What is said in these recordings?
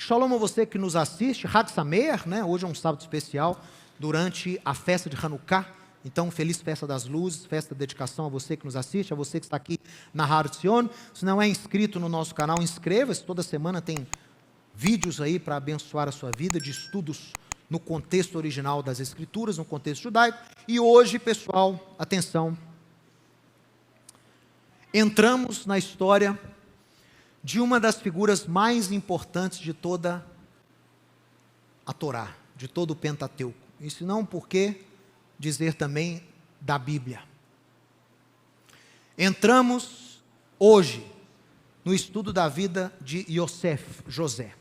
Shalom a você que nos assiste, Hag Sameach, né? Hoje é um sábado especial, durante a festa de Hanukkah. Então, feliz festa das luzes, festa de dedicação a você que nos assiste, a você que está aqui na Har Tzion. Se não é inscrito no nosso canal, inscreva-se. Toda semana tem vídeos aí para abençoar a sua vida, de estudos no contexto original das Escrituras, no contexto judaico. E hoje, pessoal, atenção, entramos na história de uma das figuras mais importantes de toda a Torá, de todo o Pentateuco. Isso não porque dizer também da Bíblia. Entramos hoje no estudo da vida de Yosef, José.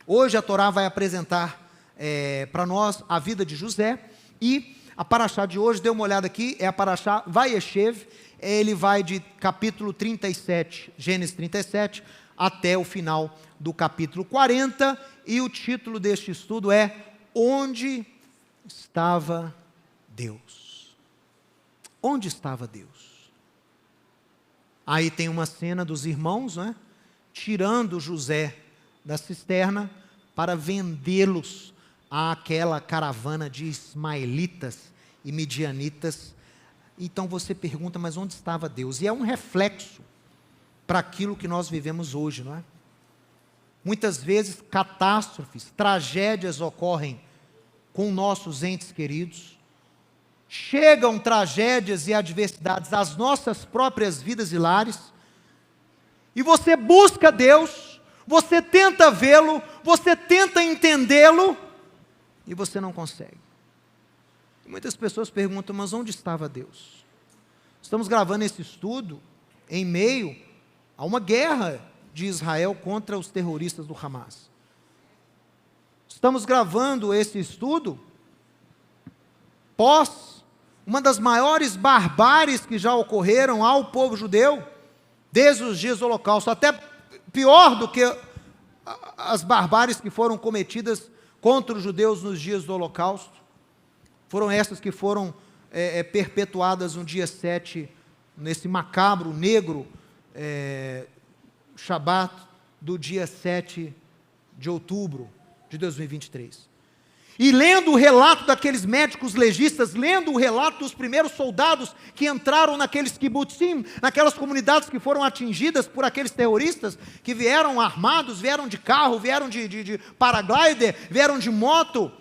Hoje a Torá vai apresentar para nós a vida de José, e a paraxá de hoje, dê uma olhada aqui, é a paraxá Vayeshev. Ele vai de capítulo 37, Gênesis 37, até o final do capítulo 40, e o título deste estudo é Onde estava Deus? Onde estava Deus? Aí tem uma cena dos irmãos, né, tirando José da cisterna para vendê-los àquela caravana de ismaelitas e midianitas. Então você pergunta, mas onde estava Deus? E é um reflexo para aquilo que nós vivemos hoje, não é? Muitas vezes catástrofes, tragédias ocorrem com nossos entes queridos. Chegam tragédias e adversidades às nossas próprias vidas e lares. E você busca Deus, você tenta vê-lo, você tenta entendê-lo, e você não consegue. E muitas pessoas perguntam, mas onde estava Deus? Estamos gravando esse estudo em meio a uma guerra de Israel contra os terroristas do Hamas. Estamos gravando esse estudo pós uma das maiores barbáries que já ocorreram ao povo judeu, desde os dias do Holocausto, até pior do que as barbáries que foram cometidas contra os judeus nos dias do Holocausto. Foram essas que foram perpetuadas no dia 7, nesse macabro, negro, Shabat do dia 7 de outubro de 2023. E lendo o relato daqueles médicos legistas, lendo o relato dos primeiros soldados que entraram naqueles kibbutzim, naquelas comunidades que foram atingidas por aqueles terroristas, que vieram armados, vieram de carro, vieram de paraglider, vieram de moto,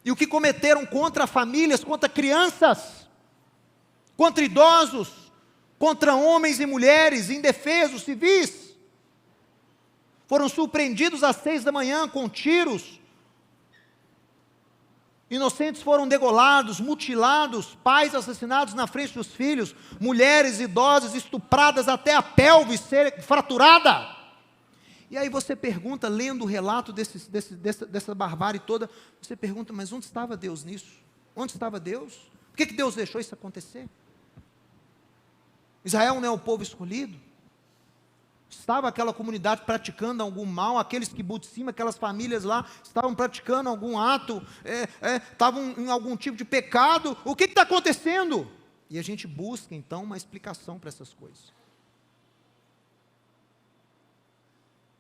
e o que cometeram contra famílias, contra crianças, contra idosos, contra homens e mulheres indefesos, civis. Foram surpreendidos às 6 da manhã com tiros. Inocentes foram degolados, mutilados, pais assassinados na frente dos filhos, mulheres idosas estupradas até a pelve ser fraturada. E aí você pergunta, lendo o relato dessa barbárie toda, você pergunta, mas onde estava Deus nisso? Onde estava Deus? Por que Deus deixou isso acontecer? Israel não é o povo escolhido? Estava aquela comunidade praticando algum mal, aqueles kibbutzim, aquelas famílias lá, estavam praticando algum ato, estavam em algum tipo de pecado. O que está acontecendo? E a gente busca então uma explicação para essas coisas.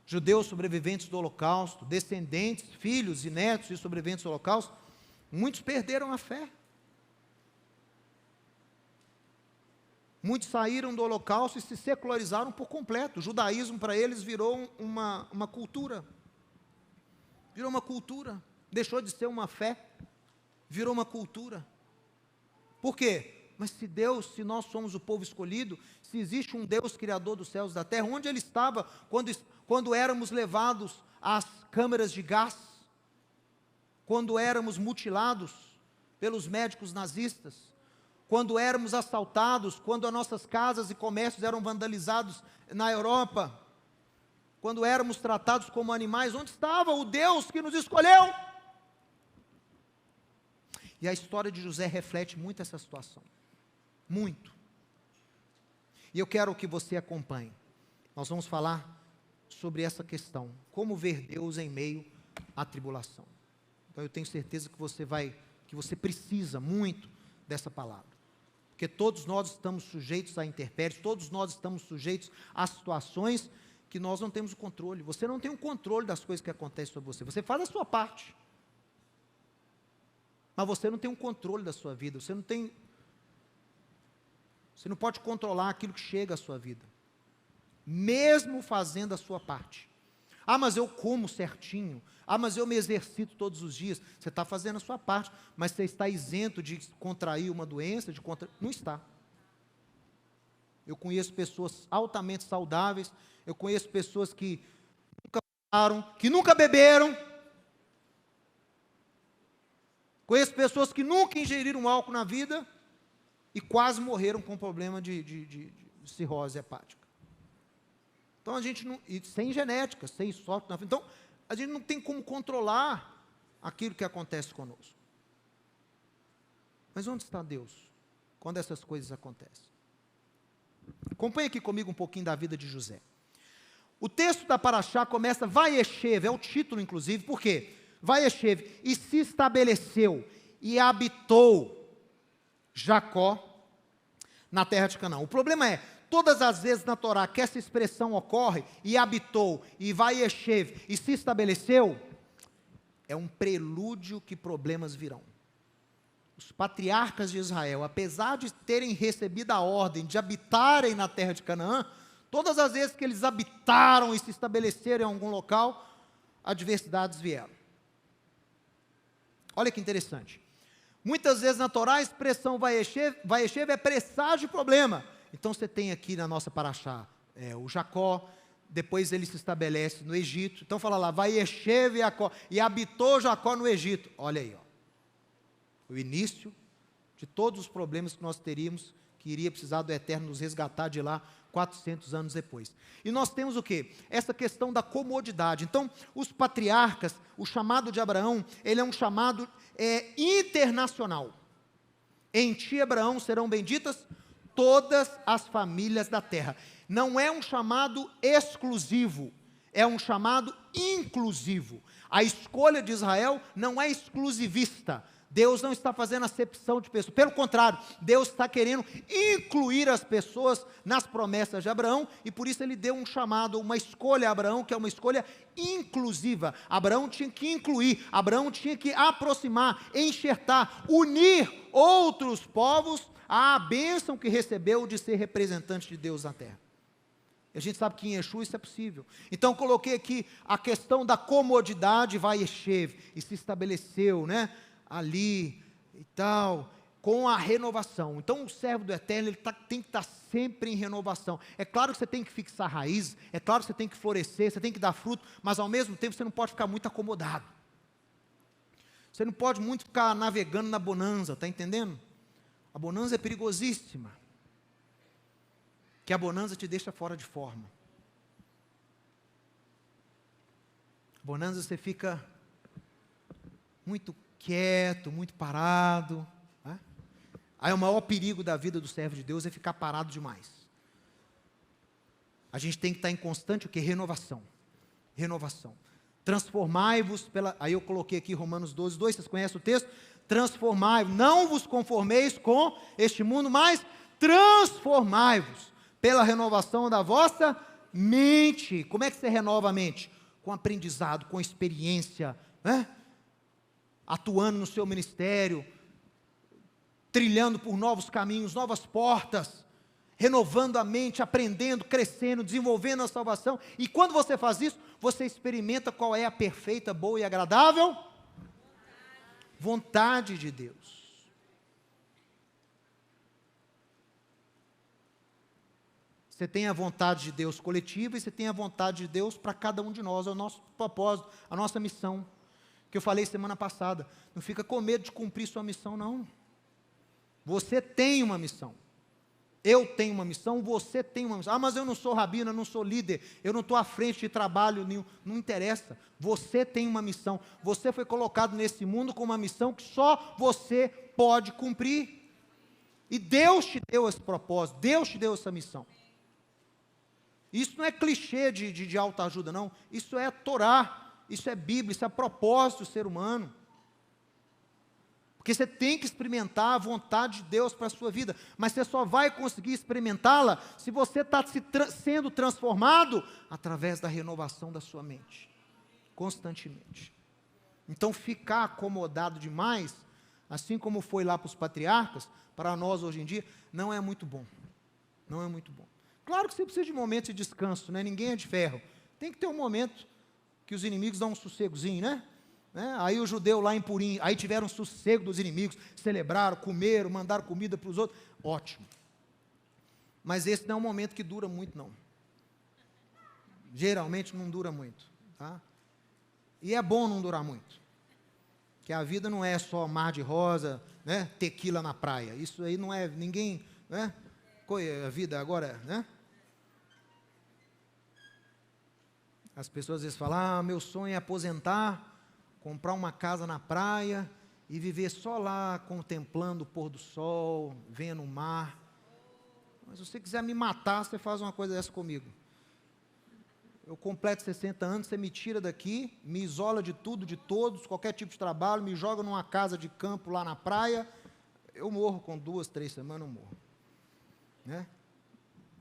Judeus sobreviventes do Holocausto, descendentes, filhos e netos de sobreviventes do Holocausto, muitos perderam a fé. Muitos saíram do Holocausto e se secularizaram por completo. O judaísmo para eles virou uma cultura. Virou uma cultura. Deixou de ser uma fé. Virou uma cultura. Por quê? Mas se nós somos o povo escolhido, se existe um Deus criador dos céus e da terra, onde Ele estava quando éramos levados às câmeras de gás? Quando éramos mutilados pelos médicos nazistas? Quando éramos assaltados, quando as nossas casas e comércios eram vandalizados na Europa, quando éramos tratados como animais, onde estava o Deus que nos escolheu? E a história de José reflete muito essa situação, muito. E eu quero que você acompanhe. Nós vamos falar sobre essa questão, como ver Deus em meio à tribulação. Então eu tenho certeza que você precisa muito dessa palavra. Porque todos nós estamos sujeitos a intempéries, todos nós estamos sujeitos a situações que nós não temos o controle. Você não tem o controle das coisas que acontecem sobre você. Você faz a sua parte. Mas você não tem um controle da sua vida. Você não pode controlar aquilo que chega à sua vida. Mesmo fazendo a sua parte. Ah, mas eu como certinho. Ah, mas eu me exercito todos os dias. Você está fazendo a sua parte, mas você está isento de contrair uma doença? Não está. Eu conheço pessoas altamente saudáveis. Eu conheço pessoas que nunca fumaram, que nunca beberam. Conheço pessoas que nunca ingeriram álcool na vida e quase morreram com problema de cirrose hepática. Então a gente não, e sem genética, sem sorte na vida. Então a gente não tem como controlar aquilo que acontece conosco. Mas onde está Deus quando essas coisas acontecem? Acompanhe aqui comigo um pouquinho da vida de José. O texto da Paraxá começa, Vaieshev, é o título inclusive, por quê? Vaieshev, e se estabeleceu e habitou Jacó na terra de Canaã. O problema é, todas as vezes na Torá que essa expressão ocorre, e habitou, e Vaieshev, e se estabeleceu, é um prelúdio que problemas virão. Os patriarcas de Israel, apesar de terem recebido a ordem de habitarem na terra de Canaã, todas as vezes que eles habitaram e se estabeleceram em algum local, adversidades vieram. Olha que interessante. Muitas vezes na Torá a expressão Vaieshev é presságio de problema. Então você tem aqui na nossa Paraxá o Jacó, depois ele se estabelece no Egito. Então fala lá, Vaieshev Jacó, e habitou Jacó no Egito. Olha aí, ó. O início de todos os problemas que nós teríamos, que iria precisar do Eterno nos resgatar de lá 400 anos depois. E nós temos o quê? Essa questão da comodidade. Então, os patriarcas, o chamado de Abraão, ele é um chamado internacional. Em ti, Abraão, serão benditas todas as famílias da terra. Não é um chamado exclusivo, é um chamado inclusivo. A escolha de Israel não é exclusivista. Deus não está fazendo acepção de pessoas, pelo contrário, Deus está querendo incluir as pessoas nas promessas de Abraão, e por isso ele deu um chamado, uma escolha a Abraão, que é uma escolha inclusiva. Abraão tinha que incluir, Abraão tinha que aproximar, enxertar, unir outros povos à bênção que recebeu de ser representante de Deus na terra. E a gente sabe que em Yeshua isso é possível. Então coloquei aqui a questão da comodidade, Vaieshev, e se estabeleceu, ali e tal, com a renovação. Então o servo do Eterno, ele tem que estar sempre em renovação. É claro que você tem que fixar raízes, é claro que você tem que florescer, você tem que dar fruto, mas ao mesmo tempo você não pode ficar muito acomodado. Você não pode muito ficar navegando na bonança, está entendendo? A bonança é perigosíssima. Que a bonança te deixa fora de forma. A bonança você fica muito quieto, muito parado. Aí o maior perigo da vida do servo de Deus é ficar parado demais. A gente tem que estar em constante o quê? Renovação. Renovação. Transformai-vos pela... Aí eu coloquei aqui Romanos 12, 2, vocês conhecem o texto? Transformai-vos, não vos conformeis com este mundo, mas transformai-vos pela renovação da vossa mente. Como é que você renova a mente? Com aprendizado, com experiência, atuando no seu ministério, trilhando por novos caminhos, novas portas, renovando a mente, aprendendo, crescendo, desenvolvendo a salvação. E quando você faz isso, você experimenta qual é a perfeita, boa e agradável vontade de Deus. Você tem a vontade de Deus coletiva e você tem a vontade de Deus para cada um de nós. É o nosso propósito, a nossa missão. Que eu falei semana passada. Não fica com medo de cumprir sua missão, não. Você tem uma missão. Eu tenho uma missão, você tem uma missão. Ah, mas eu não sou rabino, eu não sou líder, eu não estou à frente de trabalho nenhum. Não interessa. Você tem uma missão. Você foi colocado nesse mundo com uma missão que só você pode cumprir. E Deus te deu esse propósito, Deus te deu essa missão. Isso não é clichê de autoajuda, não. Isso é Torá, isso é Bíblia, isso é propósito do ser humano. Porque você tem que experimentar a vontade de Deus para a sua vida, mas você só vai conseguir experimentá-la se você está sendo transformado através da renovação da sua mente, constantemente. Então ficar acomodado demais, assim como foi lá para os patriarcas, para nós hoje em dia, não é muito bom. Não é muito bom. Claro que você precisa de momentos de descanso, né? Ninguém é de ferro. Tem que ter um momento que os inimigos dão um sossegozinho, né? Aí o judeu lá em Purim, aí tiveram sossego dos inimigos, celebraram, comeram, mandaram comida para os outros, ótimo. Mas esse não é um momento que dura muito, não. Geralmente não dura muito, tá? E é bom não durar muito, que a vida não é só mar de rosa, né? Tequila na praia, isso aí não é, ninguém, né? A vida agora, né? As pessoas às vezes falam, meu sonho é aposentar, comprar uma casa na praia e viver só lá, contemplando o pôr do sol, vendo o mar. Mas se você quiser me matar, você faz uma coisa dessa comigo. Eu completo 60 anos, você me tira daqui, me isola de tudo, de todos, qualquer tipo de trabalho, me joga numa casa de campo lá na praia, eu morro com 2, 3 semanas, eu morro. Né?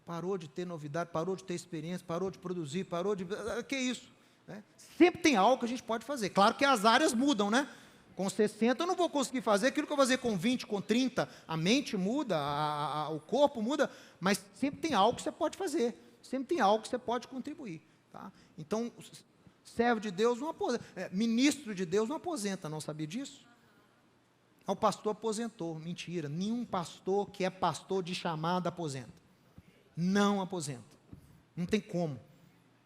Parou de ter novidade, parou de ter experiência, parou de produzir, parou de... Que isso? Né? Sempre tem algo que a gente pode fazer. Claro que as áreas mudam, né? Com 60 eu não vou conseguir fazer aquilo que eu vou fazer com 20, com 30. A mente muda, o corpo muda, mas sempre tem algo que você pode fazer. Sempre tem algo que você pode contribuir. Tá? Então, servo de Deus não aposenta. Ministro de Deus não aposenta, não sabia disso? O pastor aposentou. Mentira, nenhum pastor que é pastor de chamada aposenta. Não aposenta. Não tem como.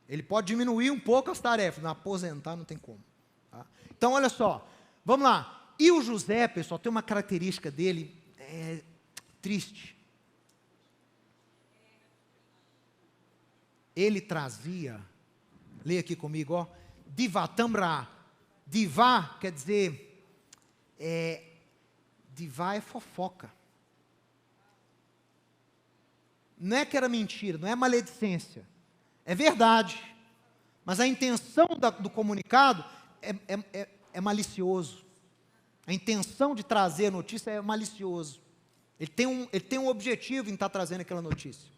Ele pode diminuir um pouco as tarefas, mas aposentar não tem como. Tá? Então, olha só, vamos lá. E o José, pessoal, tem uma característica dele triste. Ele trazia, leia aqui comigo, ó, Divatamra. Divá quer dizer, divá é fofoca. Não é que era mentira, não é maledicência. É verdade, mas a intenção do comunicado é malicioso. A intenção de trazer a notícia é malicioso. Ele tem um objetivo em estar trazendo aquela notícia.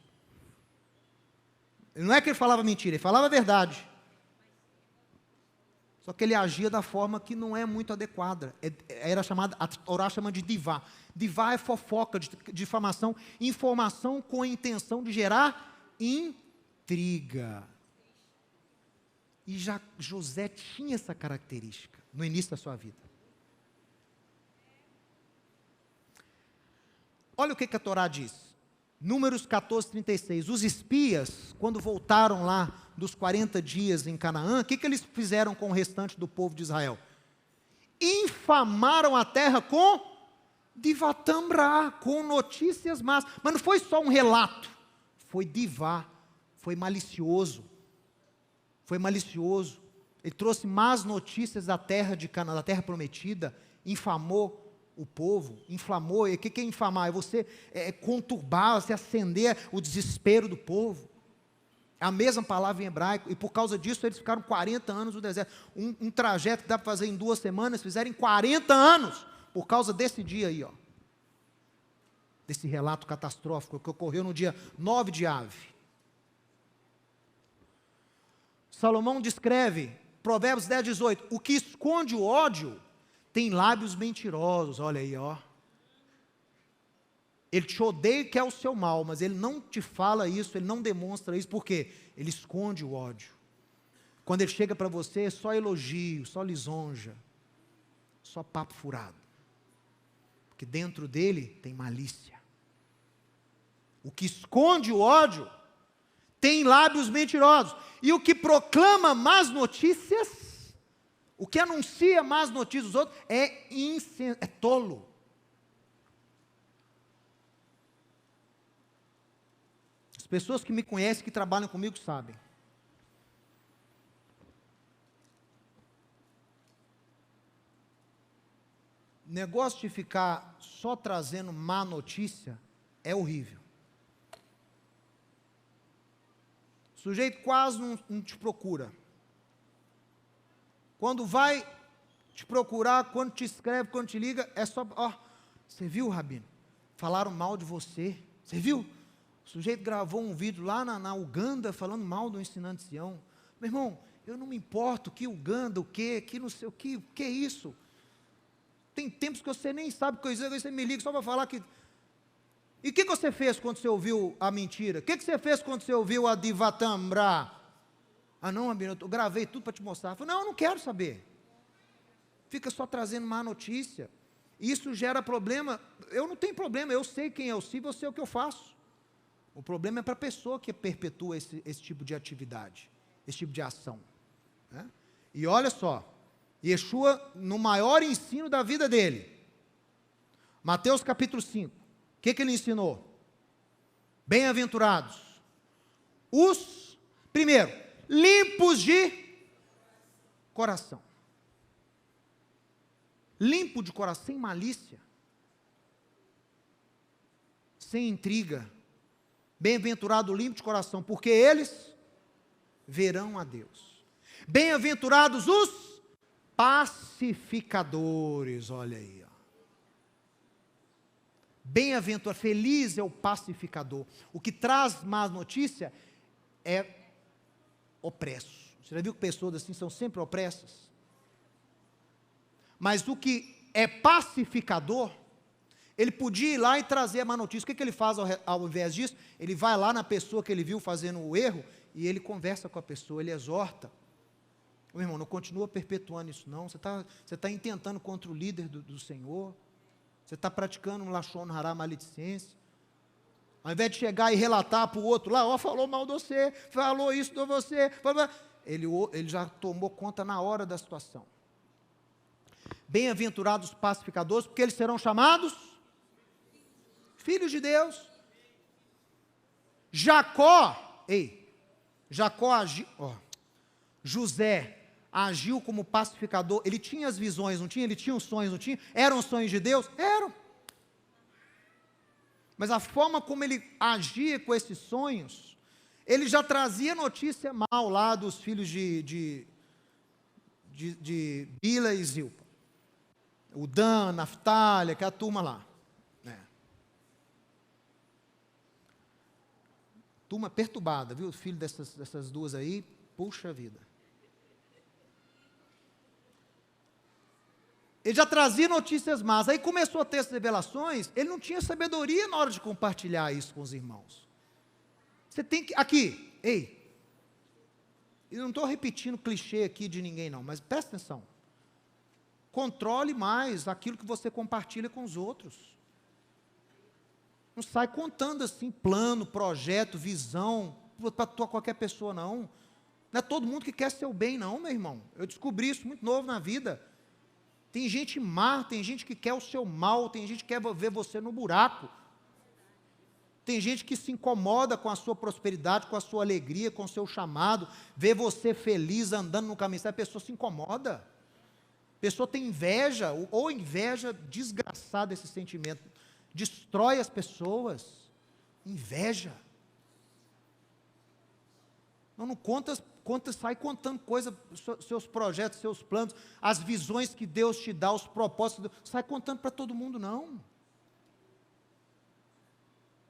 Não é que ele falava mentira, ele falava a verdade. Só que ele agia da forma que não é muito adequada. Era chamada, a Torá chama de divá. Divá é fofoca, difamação, informação com a intenção de gerar intriga. E já José tinha essa característica no início da sua vida. Olha o que a Torá diz. Números 14, 36. Os espias, quando voltaram lá dos 40 dias em Canaã, o que eles fizeram com o restante do povo de Israel? Infamaram a terra com divatamra, com notícias más. Mas não foi só um relato. Foi divá, foi malicioso. Foi malicioso. Ele trouxe más notícias da terra de Canaã, da terra prometida, infamou o povo, inflamou. E o que é infamar? É você conturbar, você acender o desespero do povo. É a mesma palavra em hebraico, e por causa disso eles ficaram 40 anos no deserto. Um trajeto que dá para fazer em 2 semanas, fizeram em 40 anos, por causa desse dia aí, ó. Desse relato catastrófico que ocorreu no dia 9 de Ave. Salomão descreve, Provérbios 10, 18, o que esconde o ódio tem lábios mentirosos, olha aí, ó. Ele te odeia e quer o seu mal, mas ele não te fala isso, ele não demonstra isso, por quê? Ele esconde o ódio. Quando ele chega para você, é só elogio, só lisonja, só papo furado. Porque dentro dele tem malícia. O que esconde o ódio tem lábios mentirosos. E o que proclama más notícias, o que anuncia más notícias dos outros, é tolo. As pessoas que me conhecem, que trabalham comigo, sabem. O negócio de ficar só trazendo má notícia é horrível. O sujeito quase não te procura. Quando vai te procurar, quando te escreve, quando te liga, é só, você viu, Rabino? Falaram mal de você, você viu? O sujeito gravou um vídeo lá na Uganda, falando mal do Ensinando Sião. Meu irmão, eu não me importo, que Uganda, o quê, que não sei o que é isso? Tem tempos que você nem sabe coisa, você me liga só para falar que... E o que você fez quando você ouviu a mentira? O que você fez quando você ouviu a Divatambra? Não, Rabino, eu gravei tudo para te mostrar. Eu falei, não, eu não quero saber. Fica só trazendo má notícia. Isso gera problema. Eu não tenho problema, eu sei quem eu sirvo, eu sei o que eu faço. O problema é para a pessoa que perpetua esse tipo de atividade, esse tipo de ação. Né? E olha só, Yeshua, no maior ensino da vida dele, Mateus capítulo 5, o que ele ensinou? Bem-aventurados os, primeiro, limpos de coração. Limpo de coração, sem malícia, sem intriga. Bem-aventurado o limpo de coração, porque eles verão a Deus. Bem-aventurados os pacificadores, olha aí. Bem-aventurado, feliz é o pacificador. O que traz má notícia é opresso. Você já viu que pessoas assim são sempre opressas? Mas o que é pacificador, ele podia ir lá e trazer a má notícia. O que ele faz ao invés disso? Ele vai lá na pessoa que ele viu fazendo o erro, e ele conversa com a pessoa, ele exorta. Meu irmão, não continua perpetuando isso não, você está intentando contra o líder do Senhor, você está praticando um lashon hará, maledicência. Ao invés de chegar e relatar para o outro lá, falou mal de você, falou isso de você, ele já tomou conta na hora da situação. Bem-aventurados os pacificadores, porque eles serão chamados filhos de Deus. José agiu como pacificador. Ele tinha as visões, não tinha? Ele tinha os sonhos, não tinha? Eram sonhos de Deus? Eram. Mas a forma como ele agia com esses sonhos, ele já trazia notícia mal lá dos filhos de Bila e Zilpa. O Dan, Naftali, aquela turma lá. Turma perturbada, viu? O filho dessas duas aí, puxa vida. Ele já trazia notícias más, aí começou a ter essas revelações, ele não tinha sabedoria na hora de compartilhar isso com os irmãos. Você tem que, eu não estou repetindo clichê aqui de ninguém não, mas presta atenção. Controle mais aquilo que você compartilha com os outros. Não sai contando assim, plano, projeto, visão, para qualquer pessoa não. Não é todo mundo que quer seu bem não, meu irmão. Eu descobri isso muito novo na vida. Tem gente má, tem gente que quer o seu mal, tem gente que quer ver você no buraco. Tem gente que se incomoda com a sua prosperidade, com a sua alegria, com o seu chamado, vê você feliz andando no caminho, a pessoa se incomoda. A pessoa tem inveja, ou inveja desgraçada esse sentimento, destrói as pessoas, inveja. Não conta, sai contando coisas, seus projetos, seus planos, as visões que Deus te dá, os propósitos, sai contando para todo mundo não.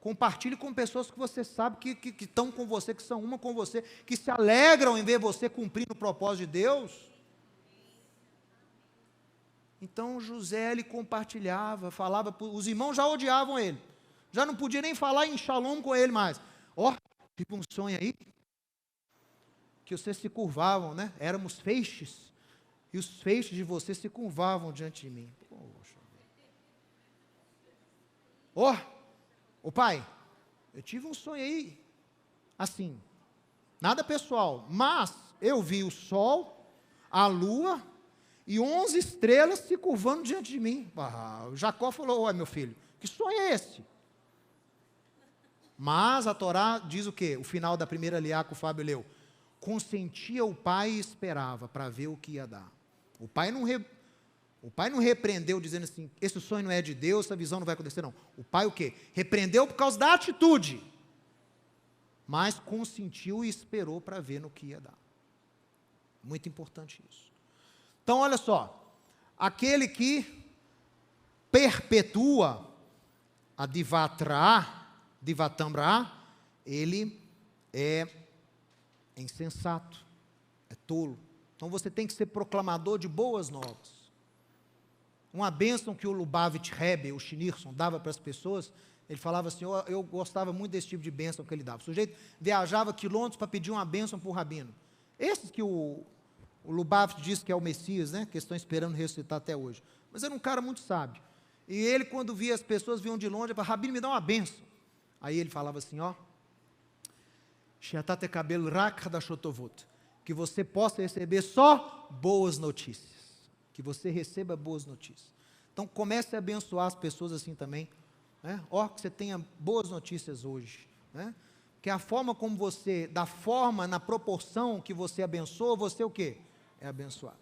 Compartilhe com pessoas que você sabe que estão com você, que são uma com você, que se alegram em ver você cumprindo o propósito de Deus. Então José, ele compartilhava, falava, os irmãos já odiavam ele, já não podia nem falar em shalom com ele mais. Tipo um sonho aí, que vocês se curvavam, né? Éramos feixes, e os feixes de vocês se curvavam diante de mim. Ô pai, eu tive um sonho aí, assim, nada pessoal, mas eu vi o sol, a lua e 11 estrelas se curvando diante de mim. O Jacó falou, meu filho, que sonho é esse? Mas a Torá diz o quê? O final da primeira liá que o Fábio leu. Consentia o pai e esperava para ver o que ia dar. O pai não repreendeu dizendo assim, esse sonho não é de Deus, essa visão não vai acontecer, não. O pai o quê? Repreendeu por causa da atitude, mas consentiu e esperou para ver no que ia dar. Muito importante isso. Então, olha só, aquele que perpetua a Divatamra, ele é insensato, é tolo. Então você tem que ser proclamador de boas novas. Uma bênção que o Lubavitch Rebbe, o Schneerson, dava para as pessoas, ele falava assim, eu gostava muito desse tipo de bênção que ele dava. O sujeito viajava quilômetros para pedir uma bênção para o rabino. Esses que o Lubavitch diz que é o Messias, né, que estão esperando ressuscitar até hoje. Mas era um cara muito sábio. E ele, quando via as pessoas, vinham de longe, ele falava, rabino, me dá uma bênção. Aí ele falava assim, que você possa receber só boas notícias. Que você receba boas notícias. Então comece a abençoar as pessoas assim também. Né? Que você tenha boas notícias hoje. Né? Que a forma como você, da forma, na proporção que você abençoa, você o quê? É abençoado.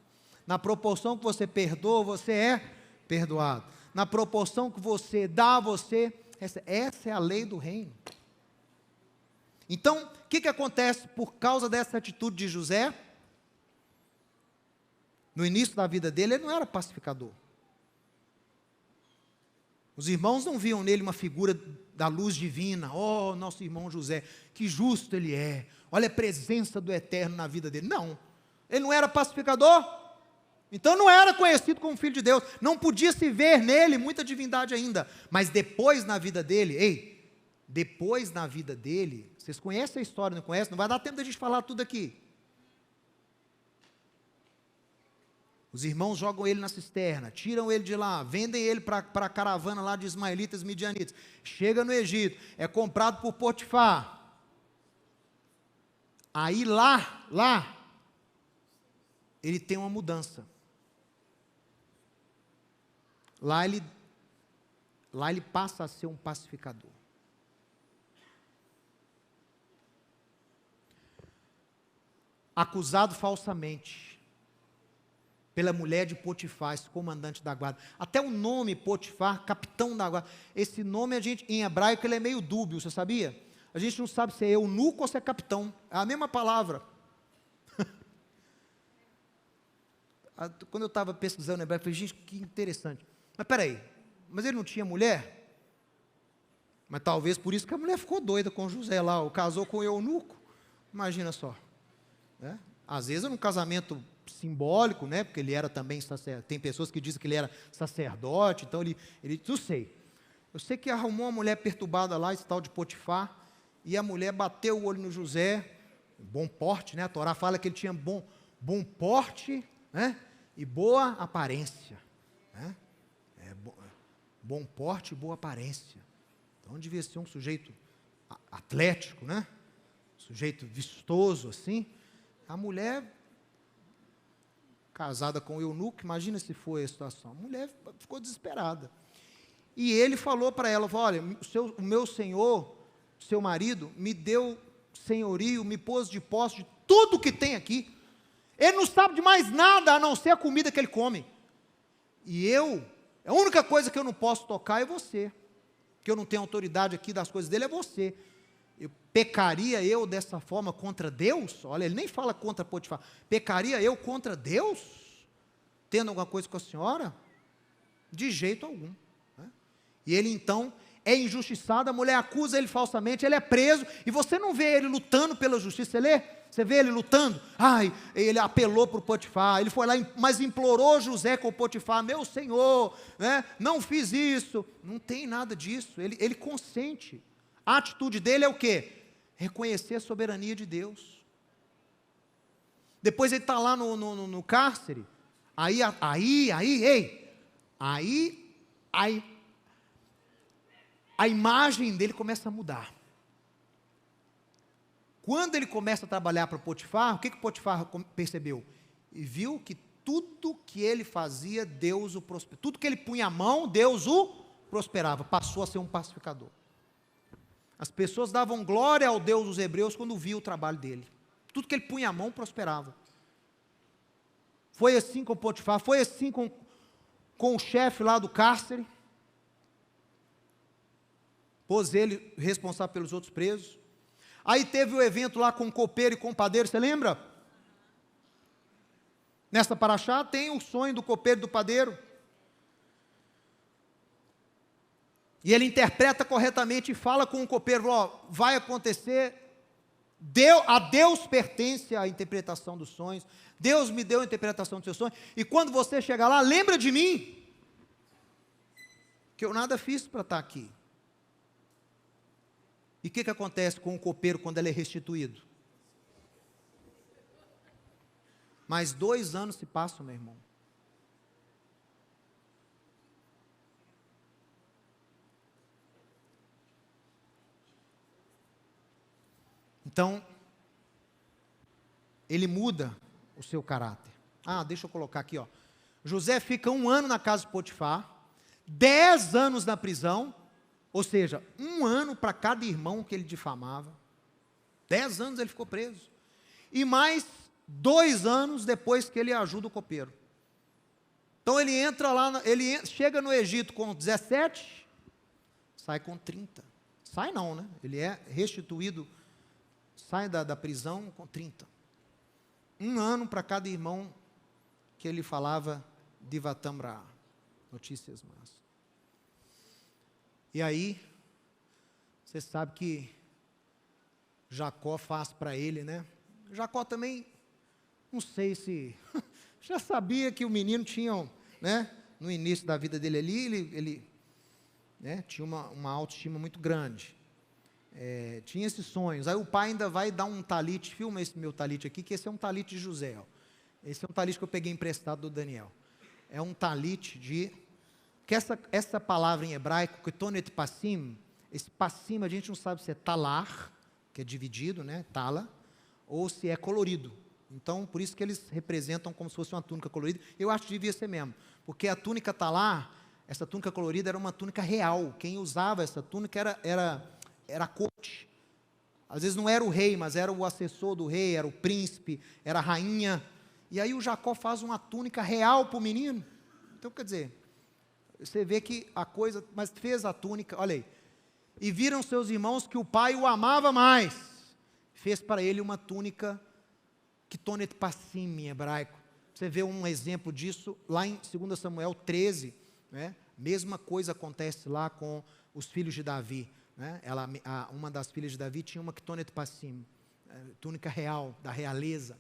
Na proporção que você perdoa, você é perdoado. Na proporção que você dá, você... Essa é a lei do reino. Então, o que acontece por causa dessa atitude de José? No início da vida dele, ele não era pacificador. Os irmãos não viam nele uma figura da luz divina. Nosso irmão José, que justo ele é. Olha a presença do Eterno na vida dele. Não, ele não era pacificador. Então não era conhecido como filho de Deus. Não podia se ver nele muita divindade ainda. Mas depois na vida dele, vocês conhecem a história, não conhecem? Não vai dar tempo da gente falar tudo aqui. Os irmãos jogam ele na cisterna, tiram ele de lá, vendem ele para a caravana lá de ismaelitas e midianitas. Chega no Egito, é comprado por Potifar. Aí lá, ele tem uma mudança. Lá ele passa a ser um pacificador. Acusado falsamente pela mulher de Potifar, esse comandante da guarda. Até o nome Potifar, capitão da guarda, esse nome em hebraico ele é meio dúbio, você sabia? A gente não sabe se é eunuco ou se é capitão, é a mesma palavra. Quando eu estava pesquisando em hebraico, eu falei, gente, que interessante. Mas peraí, mas ele não tinha mulher? Mas talvez por isso que a mulher ficou doida com José lá, casou com o eunuco, imagina só. Né? Às vezes era um casamento simbólico, né? Porque ele era também sacerdote. Tem pessoas que dizem que ele era sacerdote, então ele não sei. Eu sei que arrumou uma mulher perturbada lá, esse tal de Potifar, e a mulher bateu o olho no José, bom porte, né? A Torá fala que ele tinha bom porte, né? E boa aparência, né? Bom porte e boa aparência. Então devia ser um sujeito atlético, né? Sujeito vistoso assim. A mulher casada com o eunuco, imagina se foi a situação. A mulher ficou desesperada. E ele falou para ela, olha, o meu senhor, seu marido, me deu senhorio, me pôs de posse de tudo que tem aqui. Ele não sabe de mais nada, a não ser a comida que ele come. E a única coisa que eu não posso tocar é você. Que eu não tenho autoridade aqui das coisas dele, é você. Pecaria eu dessa forma contra Deus? Olha, ele nem fala contra Potifar. Pecaria eu contra Deus? Tendo alguma coisa com a senhora? De jeito algum. Né? E ele então é injustiçado, a mulher acusa ele falsamente, ele é preso, e você não vê ele lutando pela justiça, você lê? Você vê ele lutando? Ele apelou para o Potifar, ele foi lá, mas implorou José com o Potifar, meu senhor, né? Não fiz isso. Não tem nada disso, ele consente. A atitude dele é o quê? Reconhecer a soberania de Deus. Depois ele está lá no cárcere, aí a imagem dele começa a mudar. Quando ele começa a trabalhar para Potifar, o que Potifar percebeu? E viu que tudo que ele fazia, Deus o prosperava. Tudo que ele punha a mão, Deus o prosperava. Passou a ser um pacificador. As pessoas davam glória ao Deus dos hebreus quando viam o trabalho dele. Tudo que ele punha a mão, prosperava. Foi assim com Potifar, foi assim com o chefe lá do cárcere. Pôs ele responsável pelos outros presos. Aí teve o evento lá com o copeiro e com o padeiro, você lembra? Nessa paraxá tem o sonho do copeiro e do padeiro. E ele interpreta corretamente e fala com o copeiro, vai acontecer, a Deus pertence a interpretação dos sonhos, Deus me deu a interpretação dos seus sonhos, e quando você chegar lá, lembra de mim, que eu nada fiz para estar aqui. E o que acontece com o copeiro quando ele é restituído? Mais 2 anos se passam, meu irmão. Então, ele muda o seu caráter. Deixa eu colocar aqui, José fica 1 ano na casa de Potifar, 10 anos na prisão, ou seja, 1 ano para cada irmão que ele difamava. 10 anos ele ficou preso. E mais 2 anos depois que ele ajuda o copeiro. Então ele entra lá, chega no Egito com 17, sai com 30. Sai não, né? Ele é restituído, sai da prisão com 30. 1 ano para cada irmão que ele falava de Vatamra, notícias más. E aí, você sabe que Jacó faz para ele, né? Jacó também, não sei se, já sabia que o menino tinha, né? No início da vida dele ali, ele tinha uma autoestima muito grande. Tinha esses sonhos. Aí o pai ainda vai dar um talite, filma esse meu talite aqui, que esse é um talite de José. Esse é um talite que eu peguei emprestado do Daniel. É um talite que essa palavra em hebraico, ketonet passim, esse passim a gente não sabe se é talar, que é dividido, né, tala, ou se é colorido. Então, por isso que eles representam como se fosse uma túnica colorida. Eu acho que devia ser mesmo, porque a túnica talar, essa túnica colorida era uma túnica real. Quem usava essa túnica era a corte. Às vezes não era o rei, mas era o assessor do rei, era o príncipe, era a rainha. E aí o Jacó faz uma túnica real para o menino. Então, quer dizer, você vê que a coisa, mas fez a túnica, olha aí. E viram seus irmãos que o pai o amava mais. Fez para ele uma túnica ketonet passim em hebraico. Você vê um exemplo disso lá em 2 Samuel 13, né? Mesma coisa acontece lá com os filhos de Davi, né? Uma das filhas de Davi tinha uma ketonet passim, túnica real, da realeza.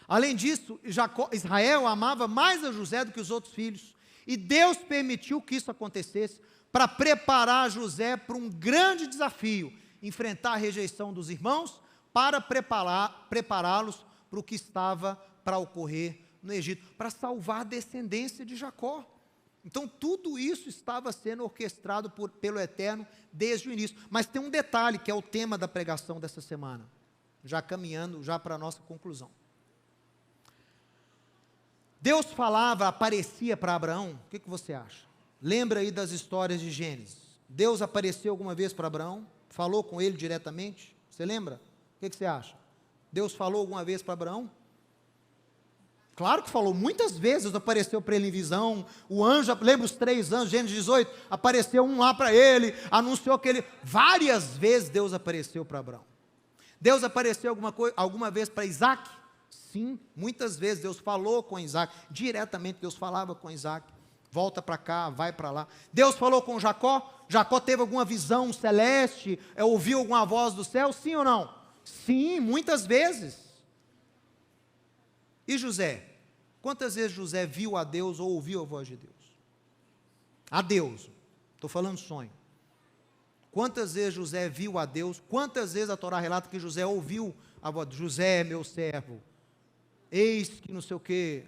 Além disso, Israel amava mais a José do que os outros filhos, e Deus permitiu que isso acontecesse para preparar José para um grande desafio, enfrentar a rejeição dos irmãos, para prepará-los para o que estava para ocorrer no Egito, para salvar a descendência de Jacó. Então tudo isso estava sendo orquestrado pelo Eterno desde o início. Mas tem um detalhe que é o tema da pregação dessa semana, já caminhando já para a nossa conclusão. Deus falava, aparecia para Abraão, o que você acha? Lembra aí das histórias de Gênesis. Deus apareceu alguma vez para Abraão? Falou com ele diretamente? Você lembra? O que você acha? Deus falou alguma vez para Abraão? Claro que falou, muitas vezes apareceu para ele em visão, o anjo, lembra os 3 anjos, Gênesis 18, apareceu um lá para ele, anunciou que ele, várias vezes Deus apareceu para Abraão. Deus apareceu alguma vez para Isaac? Sim, muitas vezes Deus falou com Isaac, diretamente Deus falava com Isaac, volta para cá, vai para lá. Deus falou com Jacó? Jacó teve alguma visão celeste, ouviu alguma voz do céu, sim ou não? Sim, muitas vezes. E José? Quantas vezes José viu a Deus ou ouviu a voz de Deus? A Deus, estou falando sonho. Quantas vezes José viu a Deus? Quantas vezes a Torá relata que José ouviu a voz de José, é meu servo? Eis que não sei o que.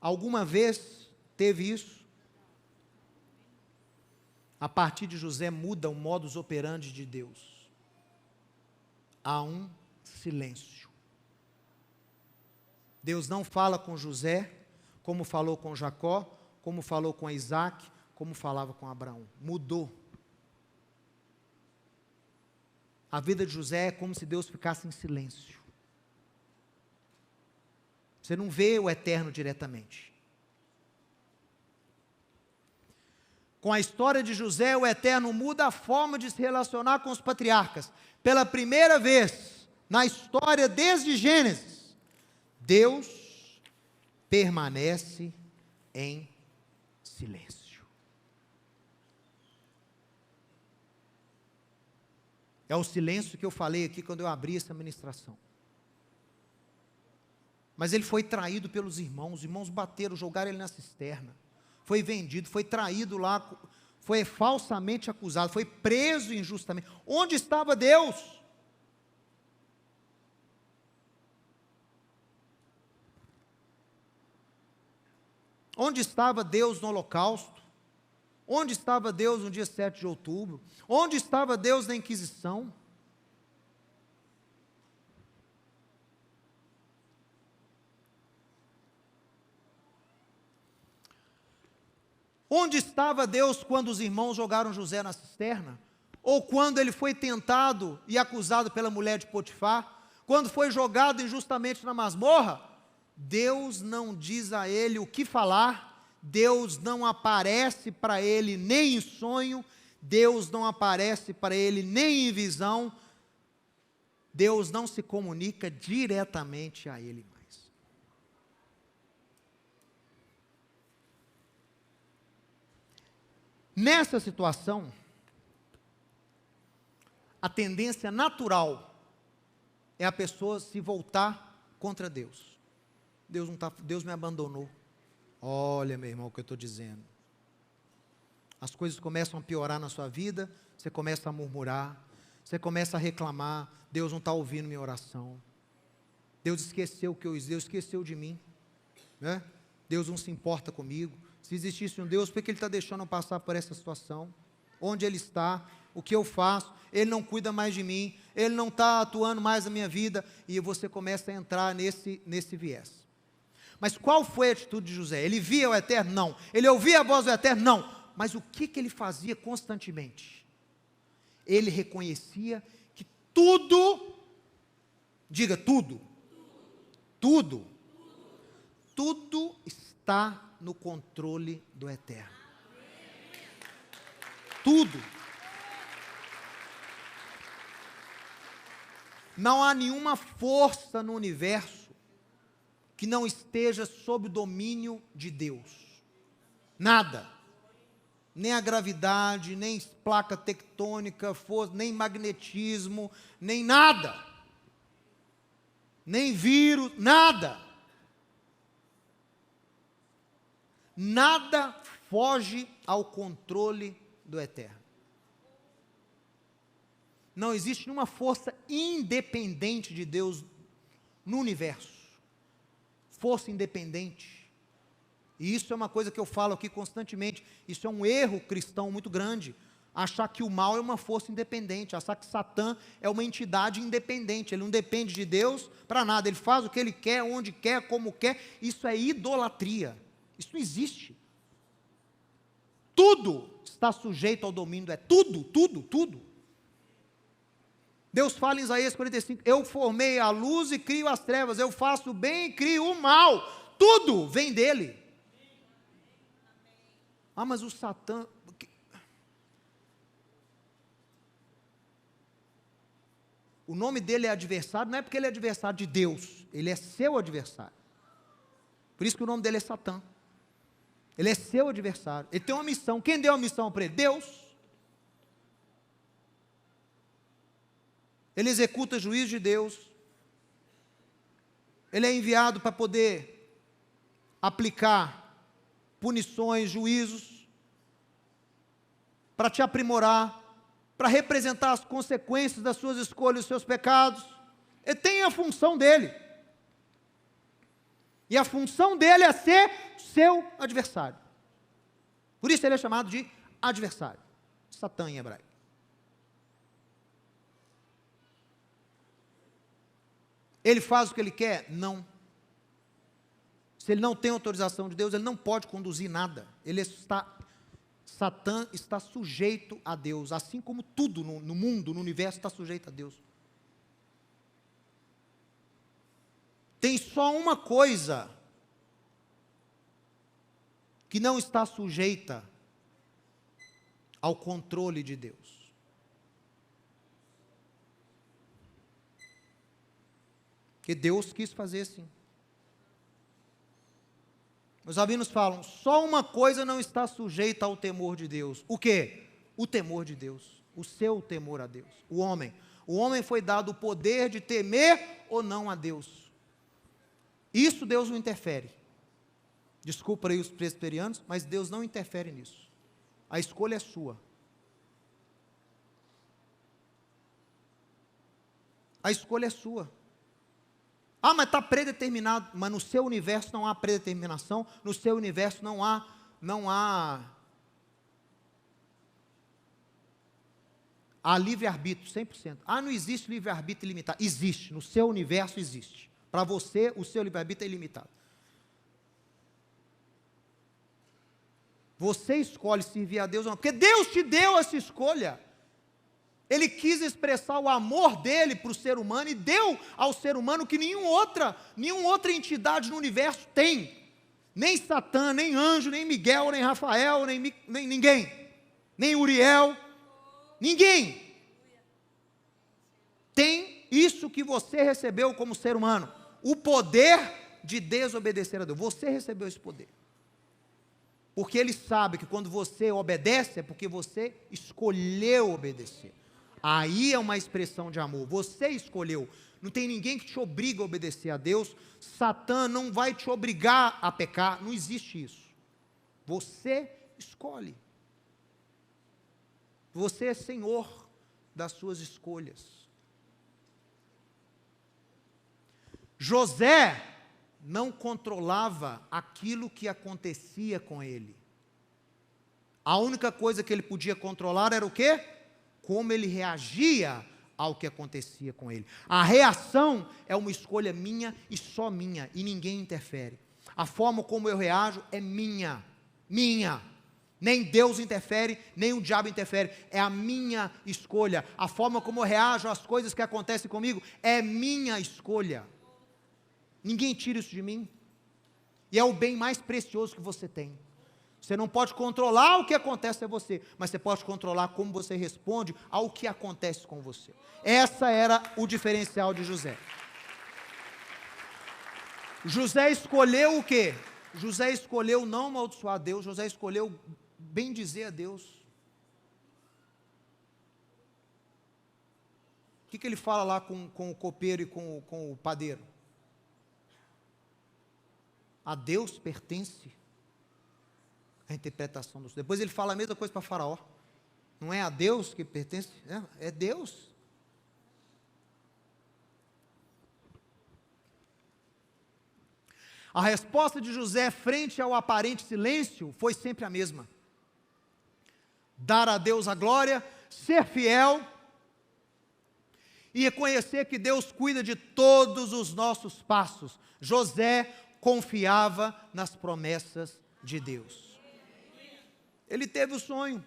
Alguma vez teve isso? A partir de José muda o modus operandi de Deus. Há um silêncio. Deus não fala com José, como falou com Jacó, como falou com Isaac, como falava com Abraão. Mudou. A vida de José é como se Deus ficasse em silêncio. Você não vê o Eterno diretamente. Com a história de José, o Eterno muda a forma de se relacionar com os patriarcas. Pela primeira vez na história, desde Gênesis, Deus permanece em silêncio. É o silêncio que eu falei aqui quando eu abri essa ministração. Mas ele foi traído pelos irmãos, os irmãos bateram, jogaram ele na cisterna, foi vendido, foi traído lá, foi falsamente acusado, foi preso injustamente. Onde estava Deus? Onde estava Deus no holocausto? Onde estava Deus no dia 7 de outubro? Onde estava Deus na Inquisição? Onde estava Deus quando os irmãos jogaram José na cisterna? Ou quando ele foi tentado e acusado pela mulher de Potifar? Quando foi jogado injustamente na masmorra? Deus não diz a ele o que falar, Deus não aparece para ele nem em sonho, Deus não aparece para ele nem em visão, Deus não se comunica diretamente a ele mais. Nessa situação, a tendência natural é a pessoa se voltar contra Deus. Deus me abandonou. Olha, meu irmão, o que eu estou dizendo. As coisas começam a piorar na sua vida, você começa a murmurar, você começa a reclamar, Deus não está ouvindo minha oração. Deus esqueceu o que eu disse, Deus esqueceu de mim. Né? Deus não se importa comigo. Se existisse um Deus, por que Ele está deixando eu passar por essa situação? Onde Ele está? O que eu faço? Ele não cuida mais de mim, Ele não está atuando mais na minha vida, e você começa a entrar nesse viés. Mas qual foi a atitude de José? Ele via o Eterno? Não. Ele ouvia a voz do Eterno? Não. Mas o que ele fazia constantemente? Ele reconhecia que tudo, diga tudo, tudo está no controle do Eterno. Tudo. Não há nenhuma força no universo que não esteja sob o domínio de Deus. Nada. Nem a gravidade, nem placa tectônica, nem magnetismo, nem nada. Nem vírus, nada. Nada foge ao controle do Eterno. Não existe nenhuma força independente de Deus no universo. Força independente. E isso é uma coisa que eu falo aqui constantemente. Isso é um erro cristão muito grande. Achar que o mal é uma força independente. Achar que Satã é uma entidade independente. Ele não depende de Deus para nada. Ele faz o que ele quer, onde quer, como quer. Isso é idolatria. Isso não existe. Tudo está sujeito ao domínio. É tudo. Deus fala em Isaías 45, eu formei a luz e crio as trevas, eu faço o bem e crio o mal, tudo vem dele. Ah, mas o Satã, o nome dele é adversário, não é porque ele é adversário de Deus, ele é seu adversário, por isso que o nome dele é Satã, ele é seu adversário, ele tem uma missão, quem deu a missão para ele? Deus. Ele executa juízo de Deus. Ele é enviado para poder aplicar punições, juízos, para te aprimorar, para representar as consequências das suas escolhas, dos seus pecados. Ele tem a função dele. E a função dele é ser seu adversário. Por isso ele é chamado de adversário. Satã em hebraico. Ele faz o que ele quer? Não. Se ele não tem autorização de Deus, ele não pode conduzir nada. Satã está sujeito a Deus, assim como tudo no mundo, no universo, está sujeito a Deus. Tem só uma coisa que não está sujeita ao controle de Deus. Que Deus quis fazer assim. Os rabinos falam, só uma coisa não está sujeita ao temor de Deus. O quê? O temor de Deus. O seu temor a Deus. O homem. O homem foi dado o poder de temer ou não a Deus. Isso Deus não interfere. Desculpa aí os presbiterianos, mas Deus não interfere nisso. A escolha é sua. A escolha é sua. Ah, mas está predeterminado. Mas no seu universo não há predeterminação. No seu universo não há livre-arbítrio, 100%. Ah, não existe livre-arbítrio ilimitado. Existe, no seu universo existe. Para você, o seu livre-arbítrio é ilimitado. Você escolhe servir a Deus ou não, porque Deus te deu essa escolha. Ele quis expressar o amor dele para o ser humano e deu ao ser humano que nenhuma outra entidade no universo tem. Nem Satã, nem anjo, nem Miguel, nem Rafael, nem ninguém. Nem Uriel. Ninguém tem isso que você recebeu como ser humano. O poder de desobedecer a Deus. Você recebeu esse poder. Porque ele sabe que quando você obedece, é porque você escolheu obedecer. Aí é uma expressão de amor. Você escolheu. Não tem ninguém que te obriga a obedecer a Deus. Satã não vai te obrigar a pecar. Não existe isso. Você escolhe. Você é senhor das suas escolhas. José não controlava aquilo que acontecia com ele. A única coisa que ele podia controlar era o quê? Como ele reagia ao que acontecia com ele. A reação é uma escolha minha e só minha, e ninguém interfere. A forma como eu reajo é minha. Nem Deus interfere, nem o diabo interfere, é a minha escolha. A forma como eu reajo às coisas que acontecem comigo é minha escolha. Ninguém tira isso de mim. E é o bem mais precioso que você tem. Você não pode controlar o que acontece a você, mas você pode controlar como você responde ao que acontece com você. Essa era o diferencial de José. José escolheu o quê? José escolheu não amaldiçoar a Deus, José escolheu bendizer a Deus. O que ele fala lá com o copeiro e com o padeiro? A Deus pertence a interpretação dos... Depois ele fala a mesma coisa para Faraó. Não é a Deus que pertence, é Deus. A resposta de José frente ao aparente silêncio foi sempre a mesma. Dar a Deus a glória, ser fiel e reconhecer que Deus cuida de todos os nossos passos. José confiava nas promessas de Deus. Ele teve o sonho.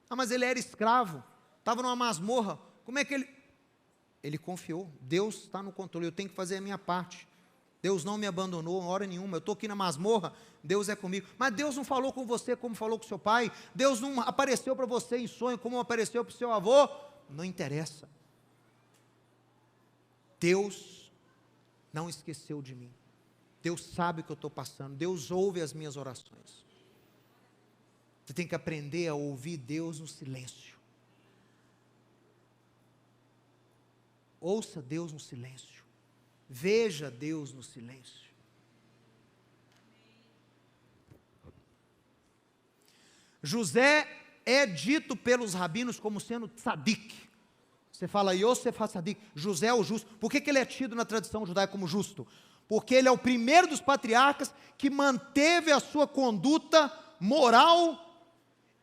Ah, mas ele era escravo, estava numa masmorra. Como é que ele confiou? Deus está no controle, eu tenho que fazer a minha parte. Deus não me abandonou em hora nenhuma. Eu estou aqui na masmorra, Deus é comigo. Mas Deus não falou com você como falou com seu pai. Deus não apareceu para você em sonho como apareceu para o seu avô. Não interessa. Deus não esqueceu de mim. Deus sabe o que eu estou passando. Deus ouve as minhas orações. Você tem que aprender a ouvir Deus no silêncio. Ouça Deus no silêncio. Veja Deus no silêncio. José é dito pelos rabinos como sendo tzadik. Você fala Yosef HaTzadik, José é o justo. Por que ele é tido na tradição judaica como justo? Porque ele é o primeiro dos patriarcas que manteve a sua conduta moral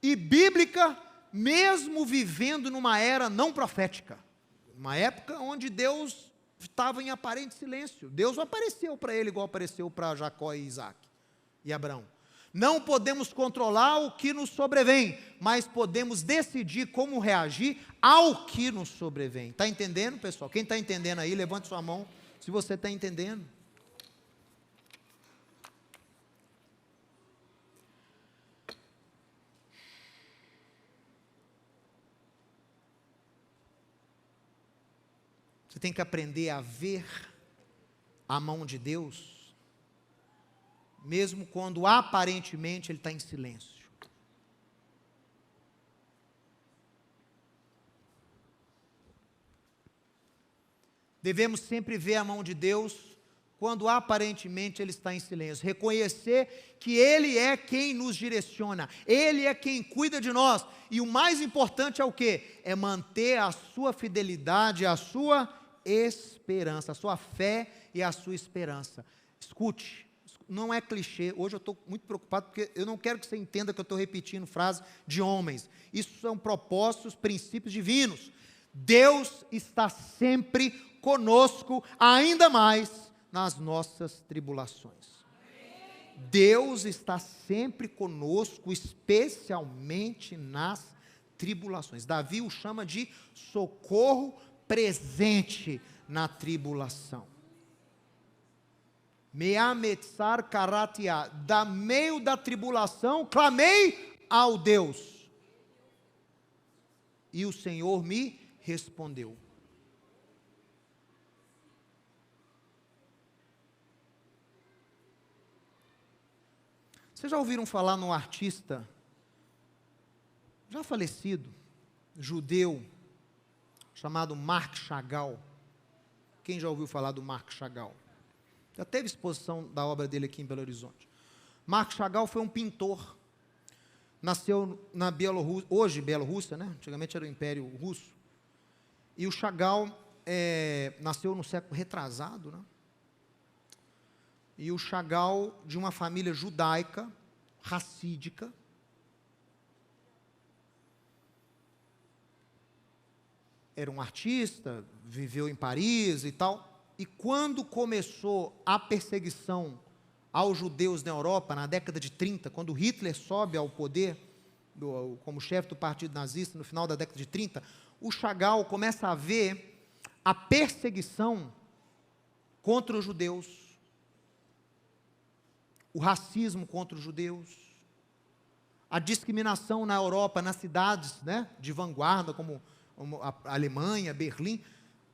e bíblica, mesmo vivendo numa era não profética. Uma época onde Deus estava em aparente silêncio. Deus não apareceu para ele igual apareceu para Jacó e Isaac e Abraão. Não podemos controlar o que nos sobrevém, mas podemos decidir como reagir ao que nos sobrevém. Está entendendo, pessoal? Quem está entendendo aí, levante sua mão, se você está entendendo. Você tem que aprender a ver a mão de Deus, mesmo quando aparentemente Ele está em silêncio. Devemos sempre ver a mão de Deus quando aparentemente Ele está em silêncio. Reconhecer que Ele é quem nos direciona, Ele é quem cuida de nós. E o mais importante é o quê? É manter a sua fidelidade, a sua esperança, a sua fé e a sua esperança. Escute, não é clichê. Hoje eu estou muito preocupado porque eu não quero que você entenda que eu estou repetindo frases de homens. Isso são propósitos, princípios divinos. Deus está sempre conosco, ainda mais nas nossas tribulações. Deus está sempre conosco, especialmente nas tribulações. Davi o chama de socorro presente na tribulação. Meametzar karatia, da meio da tribulação, clamei ao Deus, e o Senhor me respondeu. Vocês já ouviram falar num artista, já falecido, judeu, chamado Marc Chagall? Quem já ouviu falar do Marc Chagall? Já teve exposição da obra dele aqui em Belo Horizonte. Marc Chagall foi um pintor, nasceu na Bielorrússia, hoje Bielorrússia, né? Antigamente era o Império Russo. E o Chagall nasceu no século retrasado, né? E o Chagall, de uma família judaica, racídica, era um artista, viveu em Paris e tal, e quando começou a perseguição aos judeus na Europa, na década de 30, quando Hitler sobe ao poder, como chefe do partido nazista, no final da década de 30, o Chagall começa a ver a perseguição contra os judeus, o racismo contra os judeus, a discriminação na Europa, nas cidades, né, de vanguarda, como a Alemanha, Berlim.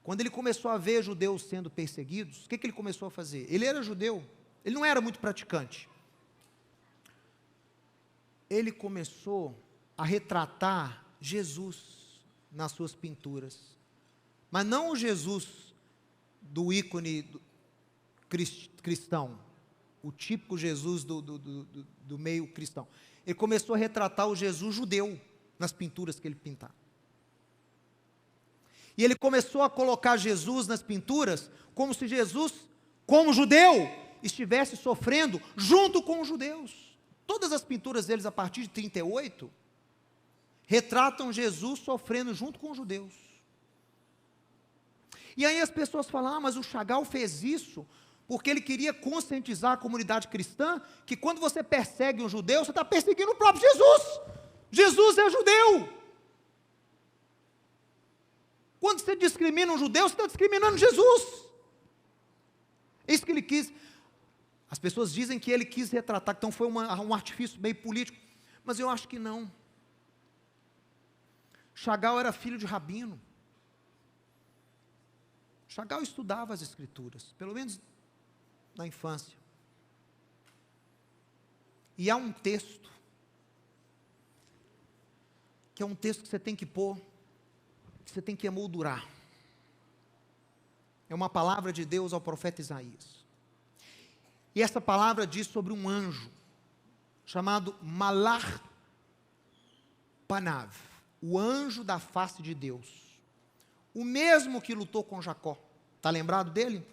Quando ele começou a ver judeus sendo perseguidos, o que ele começou a fazer? Ele era judeu, ele não era muito praticante. Ele começou a retratar Jesus nas suas pinturas, mas não o Jesus do ícone cristão, o típico Jesus do meio cristão. Ele começou a retratar o Jesus judeu nas pinturas que ele pintava. E ele começou a colocar Jesus nas pinturas como se Jesus, como judeu, estivesse sofrendo junto com os judeus. Todas as pinturas deles, a partir de 38, retratam Jesus sofrendo junto com os judeus. E aí as pessoas falam, mas o Chagall fez isso porque ele queria conscientizar a comunidade cristã que quando você persegue um judeu, você está perseguindo o próprio Jesus. Jesus é judeu. Quando você discrimina um judeu, você está discriminando Jesus. É isso que ele quis. As pessoas dizem que ele quis retratar, então foi um artifício meio político, mas eu acho que não. Chagall era filho de rabino. Chagall estudava as escrituras, pelo menos na infância. E há um texto, que é um texto que você tem que pôr, que você tem que emoldurar. É uma palavra de Deus ao profeta Isaías. E essa palavra diz sobre um anjo, chamado Malach Panav, o anjo da face de Deus. O mesmo que lutou com Jacó. Está lembrado dele?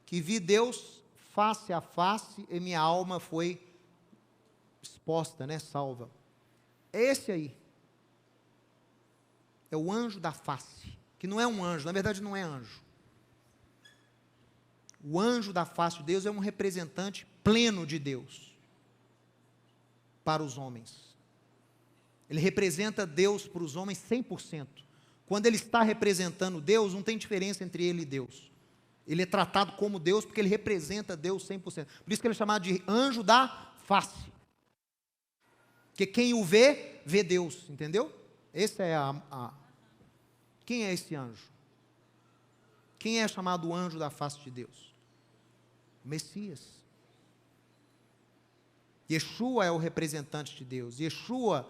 Que vi Deus face a face e minha alma foi exposta, né, salva. É esse aí. É o anjo da face, que não é um anjo, na verdade não é anjo. O anjo da face de Deus é um representante pleno de Deus para os homens. Ele representa Deus para os homens 100%. Quando ele está representando Deus, não tem diferença entre ele e Deus. Ele é tratado como Deus porque ele representa Deus 100%. Por isso que ele é chamado de anjo da face. Porque quem o vê, vê Deus, entendeu? Esse é Quem é esse anjo? Quem é chamado o anjo da face de Deus? O Messias. Yeshua é o representante de Deus. Yeshua.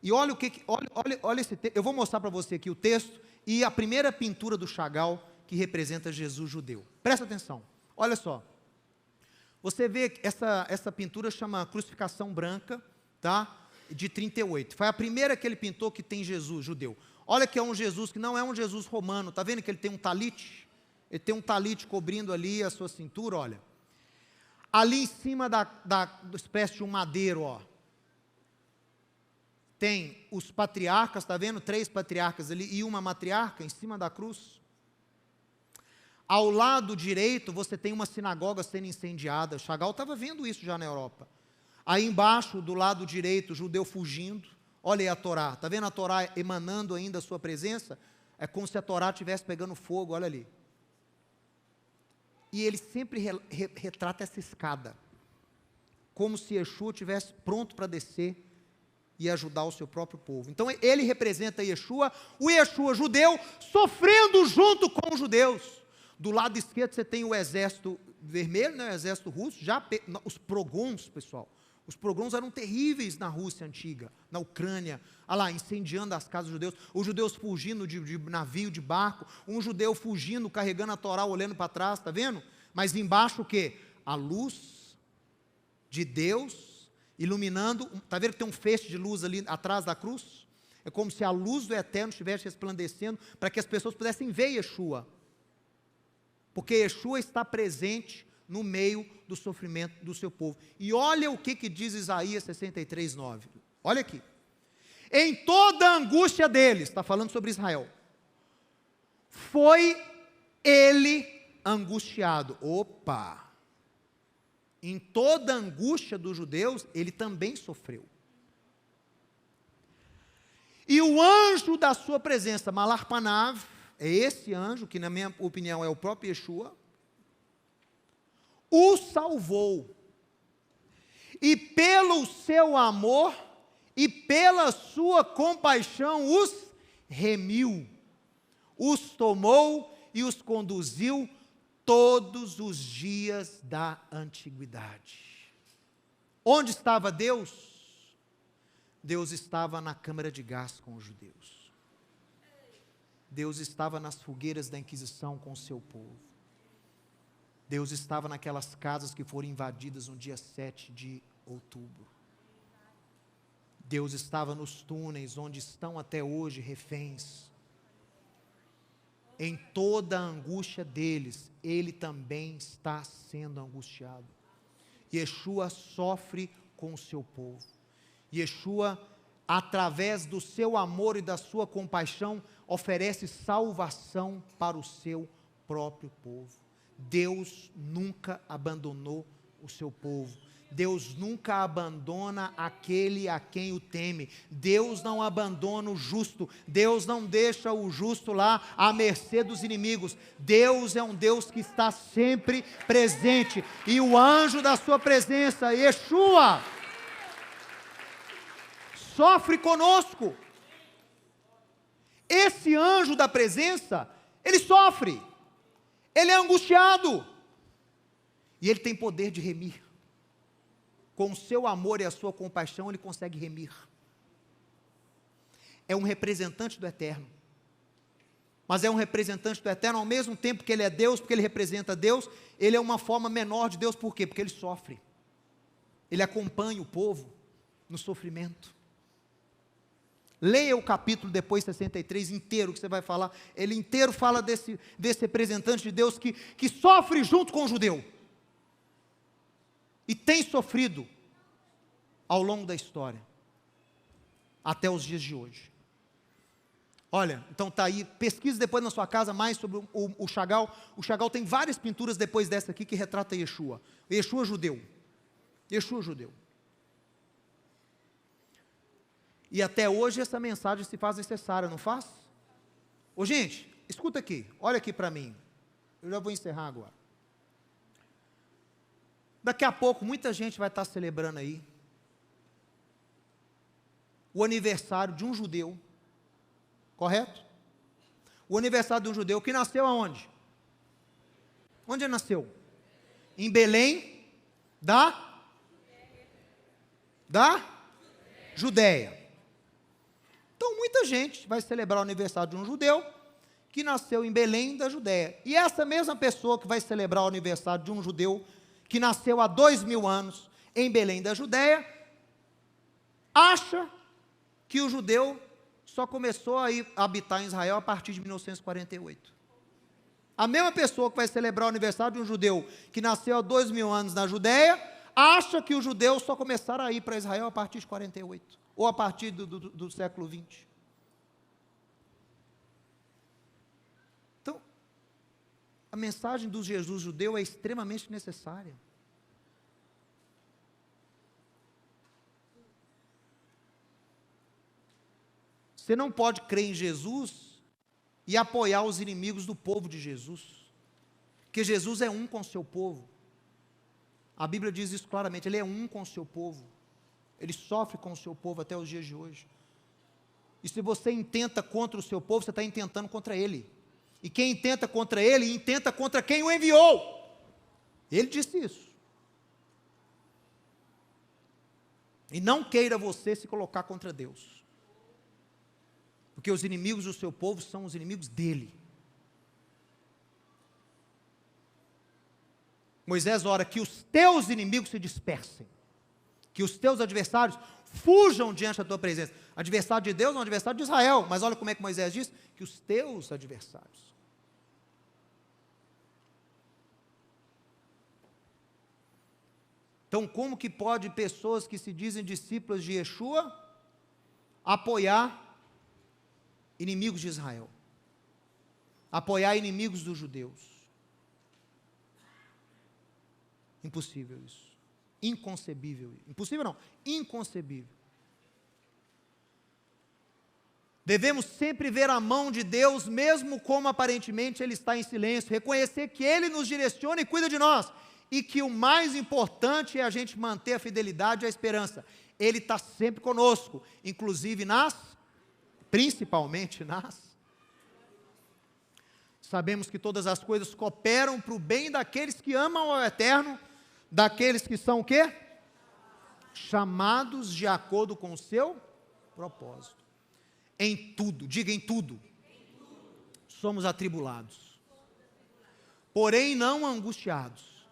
E olha o que. Olha esse texto. Eu vou mostrar para você aqui o texto e a primeira pintura do Chagall que representa Jesus judeu. Presta atenção. Olha só. Você vê que essa pintura chama Crucificação Branca, tá? De 38. Foi a primeira que ele pintou que tem Jesus judeu. Olha que é um Jesus que não é um Jesus romano. Está vendo que ele tem um talite? Ele tem um talite cobrindo ali a sua cintura, olha. Ali em cima da espécie de um madeiro, ó. Tem os patriarcas, está vendo? 3 patriarcas ali e uma matriarca em cima da cruz. Ao lado direito, você tem uma sinagoga sendo incendiada. Chagall estava vendo isso já na Europa. Aí embaixo, do lado direito, o judeu fugindo. Olha aí a Torá. Está vendo a Torá emanando ainda a sua presença? É como se a Torá estivesse pegando fogo, olha ali. E ele sempre retrata essa escada. Como se Yeshua estivesse pronto para descer e ajudar o seu próprio povo. Então ele representa Yeshua, o Yeshua judeu, sofrendo junto com os judeus. Do lado esquerdo você tem o exército vermelho, né, o exército russo, os pogromos, pessoal. Os pogromos eram terríveis na Rússia antiga, na Ucrânia, olha lá, incendiando as casas dos judeus, os judeus fugindo de navio, de barco, um judeu fugindo, carregando a Torá, olhando para trás, está vendo? Mas embaixo o quê? A luz de Deus, iluminando, está vendo que tem um feixe de luz ali atrás da cruz? É como se a luz do Eterno estivesse resplandecendo, para que as pessoas pudessem ver Yeshua, porque Yeshua está presente no meio do sofrimento do seu povo. E olha o que diz Isaías 63, 9. Olha aqui. Em toda a angústia deles, está falando sobre Israel, foi ele angustiado. Opa! Em toda a angústia dos judeus, ele também sofreu. E o anjo da sua presença, Malarpanav, é esse anjo, que na minha opinião é o próprio Yeshua, o salvou, e pelo seu amor, e pela sua compaixão, os remiu, os tomou e os conduziu todos os dias da antiguidade. Onde estava Deus? Deus estava na câmara de gás com os judeus. Deus estava nas fogueiras da Inquisição com o seu povo. Deus estava naquelas casas que foram invadidas no dia 7 de outubro. Deus estava nos túneis onde estão até hoje reféns. Em toda a angústia deles, ele também está sendo angustiado. Yeshua sofre com o seu povo. Yeshua, através do seu amor e da sua compaixão, oferece salvação para o seu próprio povo. Deus nunca abandonou o seu povo. Deus nunca abandona aquele a quem o teme. Deus não abandona o justo. Deus não deixa o justo lá à mercê dos inimigos. Deus é um Deus que está sempre presente. E o anjo da sua presença, Yeshua, sofre conosco. Esse anjo da presença, ele sofre. Ele é angustiado. E ele tem poder de remir. Com o seu amor e a sua compaixão, ele consegue remir. É um representante do Eterno. Mas é um representante do Eterno, ao mesmo tempo que ele é Deus, porque ele representa Deus, ele é uma forma menor de Deus, por quê? Porque ele sofre. Ele acompanha o povo no sofrimento. Leia o capítulo depois 63 inteiro, que você vai falar. Ele inteiro fala desse representante de Deus que sofre junto com o judeu. E tem sofrido ao longo da história. Até os dias de hoje. Olha, então está aí. Pesquise depois na sua casa mais sobre o Chagall. O Chagall tem várias pinturas depois dessa aqui que retrata Yeshua. Yeshua judeu. Yeshua judeu. E até hoje essa mensagem se faz necessária, não faz? Ô gente, escuta aqui, olha aqui para mim. Eu já vou encerrar agora. Daqui a pouco muita gente vai estar celebrando aí o aniversário de um judeu, correto? o aniversário de um judeu que nasceu aonde? Onde ele nasceu? Em Belém da Judéia. Então, muita gente vai celebrar o aniversário de um judeu que nasceu em Belém da Judéia. E essa mesma pessoa que vai celebrar o aniversário de um judeu que nasceu há 2000 anos em Belém da Judéia, acha que o judeu só começou a habitar em Israel a partir de 1948. A mesma pessoa que vai celebrar o aniversário de um judeu que nasceu há 2000 anos na Judéia, acha que os judeus só começaram a ir para Israel a partir de 48, ou a partir do século 20. Então, a mensagem do Jesus judeu é extremamente necessária. Você não pode crer em Jesus e apoiar os inimigos do povo de Jesus, porque Jesus é um com o seu povo. A Bíblia diz isso claramente, ele é um com o seu povo, ele sofre com o seu povo até os dias de hoje. E se você intenta contra o seu povo, você está intentando contra ele. E quem intenta contra ele, intenta contra quem o enviou. Ele disse isso. E não queira você se colocar contra Deus, porque os inimigos do seu povo são os inimigos dele. Moisés ora que os teus inimigos se dispersem, que os teus adversários fujam diante da tua presença. Adversário de Deus não, adversário de Israel, mas olha como é que Moisés diz, que os teus adversários. Então, como que pode pessoas que se dizem discípulos de Yeshua apoiar inimigos de Israel? Apoiar inimigos dos judeus? Impossível isso. Inconcebível. Impossível não, inconcebível. Devemos sempre ver a mão de Deus, mesmo como aparentemente Ele está em silêncio, reconhecer que Ele nos direciona e cuida de nós, e que o mais importante é a gente manter a fidelidade e a esperança. Ele está sempre conosco, inclusive principalmente nas. Sabemos que todas as coisas cooperam para o bem daqueles que amam ao Eterno, daqueles que são o quê? Chamados de acordo com o seu propósito. Em tudo, diga em tudo, somos atribulados, porém não angustiados,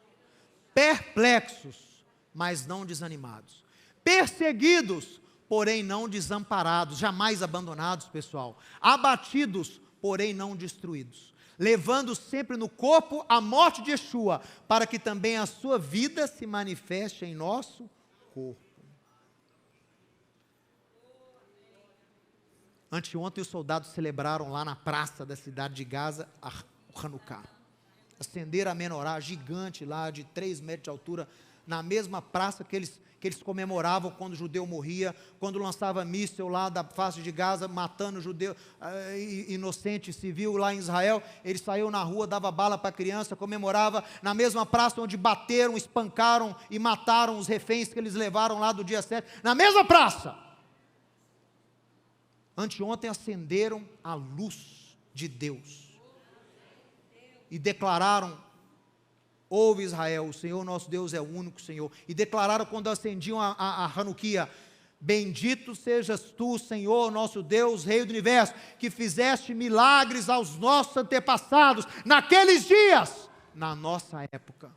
perplexos, mas não desanimados, perseguidos, porém não desamparados, jamais abandonados, pessoal, abatidos, porém não destruídos, levando sempre no corpo a morte de Yeshua, para que também a sua vida se manifeste em nosso corpo. Anteontem os soldados celebraram lá na praça da cidade de Gaza o Hanukkah. Acenderam a menorá gigante lá de 3 metros de altura, na mesma praça que eles comemoravam quando o judeu morria, quando lançava míssil lá da face de Gaza, matando judeu inocente, civil lá em Israel. Ele saiu na rua, dava bala para a criança, comemorava na mesma praça onde bateram, espancaram e mataram os reféns que eles levaram lá do dia 7, na mesma praça. Anteontem acenderam a luz de Deus e declararam: ouve Israel, o Senhor nosso Deus é o único Senhor. E declararam quando acendiam a Hanukkah: bendito sejas tu, Senhor nosso Deus, Rei do Universo, que fizeste milagres aos nossos antepassados, naqueles dias, na nossa época.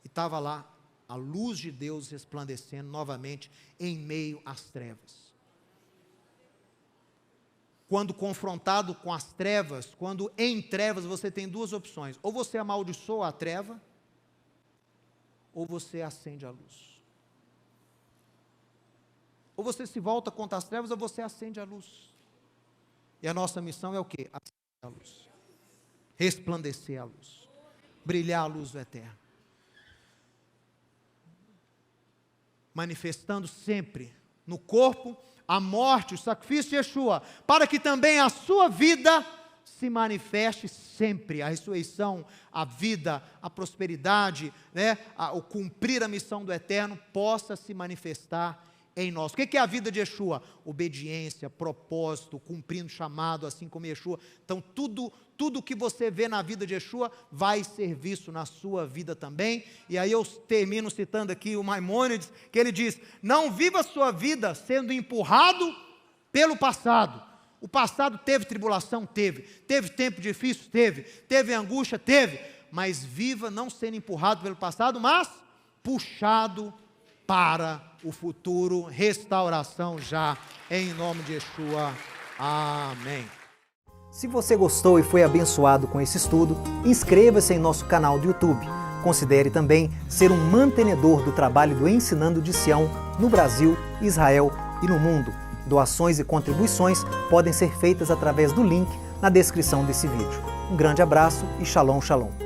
E estava lá a luz de Deus resplandecendo novamente em meio às trevas. Quando confrontado com as trevas, quando em trevas, você tem duas opções: ou você amaldiçoa a treva, ou você acende a luz. Ou você se volta contra as trevas, ou você acende a luz. E a nossa missão é o quê? Acender a luz, resplandecer a luz, brilhar a luz do Eterno, manifestando sempre no corpo a morte, o sacrifício de Yeshua, para que também a sua vida se manifeste sempre, a ressurreição, a vida, a prosperidade, o cumprir a missão do Eterno, possa se manifestar em nós. O que é a vida de Yeshua? Obediência, propósito, cumprindo chamado, assim como Yeshua. Então, tudo que você vê na vida de Yeshua vai ser visto na sua vida também. E aí eu termino citando aqui o Maimônides, que ele diz: não viva a sua vida sendo empurrado pelo passado. O passado teve tribulação? Teve tempo difícil? Teve angústia? Teve, mas viva não sendo empurrado pelo passado, mas puxado para o futuro, restauração já, em nome de Yeshua, amém. Se você gostou e foi abençoado com esse estudo, inscreva-se em nosso canal do YouTube. Considere também ser um mantenedor do trabalho do Ensinando de Sião no Brasil, Israel e no mundo. Doações e contribuições podem ser feitas através do link na descrição desse vídeo. Um grande abraço e Shalom, Shalom.